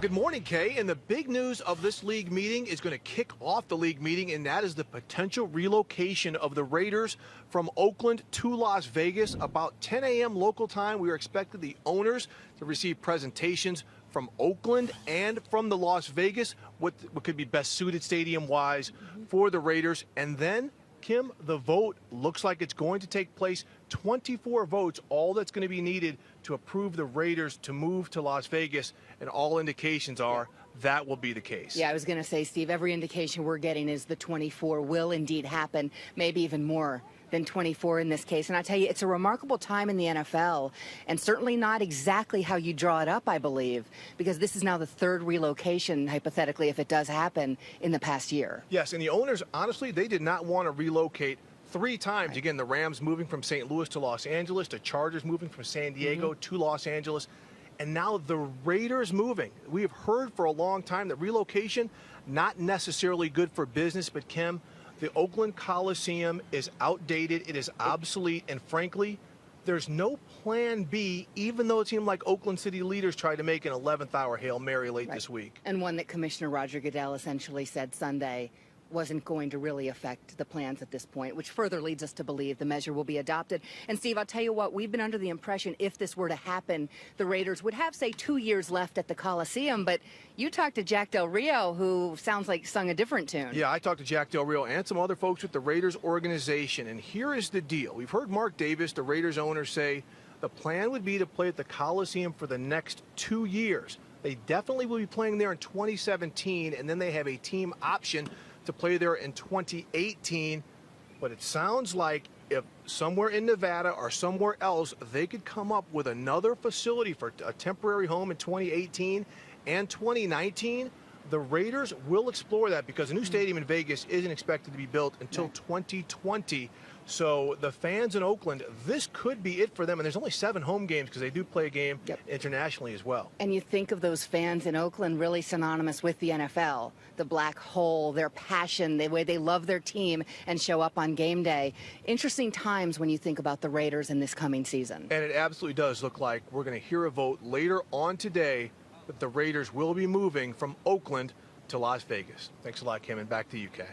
Good morning, Kay. And the big news of this league meeting is going to kick off the league meeting, and that is the potential relocation of the Raiders from Oakland to Las Vegas. About 10 a.m. local time, we are expecting the owners to receive presentations from Oakland and from the Las Vegas, what could be best suited stadium-wise for the Raiders. And then, Kim, the vote looks like it's going to take place. 24 votes, all that's going to be needed to approve the Raiders to move to Las Vegas, and all indications are that will be the case. Yeah, I was going to say, Steve, every indication we're getting is the 24 will indeed happen, maybe even more than 24 in this case. And I tell you, it's a remarkable time in the NFL, and certainly not exactly how you draw it up, I believe, because this is now the third relocation, hypothetically, if it does happen, in the past year. Yes, and the owners, honestly, they did not want to relocate 3 times. Right. Again, the Rams moving from St. Louis to Los Angeles, the Chargers moving from San Diego to Los Angeles, and now the Raiders moving. We have heard for a long time that relocation, not necessarily good for business, but Kim, the Oakland Coliseum is outdated, it is obsolete, and frankly, there's no plan B, even though it seemed like Oakland City leaders tried to make an 11th hour Hail Mary late this week. And one that Commissioner Roger Goodell essentially said Sunday wasn't going to really affect the plans at this point, which further leads us to believe the measure will be adopted. And Steve, I'll tell you what, we've been under the impression if this were to happen, the Raiders would have, say, 2 years left at the Coliseum, but you talked to Jack Del Rio, who sounds like sung a different tune. Yeah, I talked to Jack Del Rio and some other folks with the Raiders organization, and here is the deal. We've heard Mark Davis, the Raiders owner, say the plan would be to play at the Coliseum for the next 2 years. They definitely will be playing there in 2017, and then they have a team option to play there in 2018, but it sounds like if somewhere in Nevada or somewhere else they could come up with another facility for a temporary home in 2018 and 2019, the Raiders will explore that, because a new stadium in Vegas isn't expected to be built until 2020. So the fans in Oakland, this could be it for them. And there's only 7 home games because they do play a game internationally as well. And you think of those fans in Oakland really synonymous with the NFL, the black hole, their passion, the way they love their team and show up on game day. Interesting times when you think about the Raiders in this coming season. And it absolutely does look like we're going to hear a vote later on today that the Raiders will be moving from Oakland to Las Vegas. Thanks a lot, Kim, and back to you, Kay.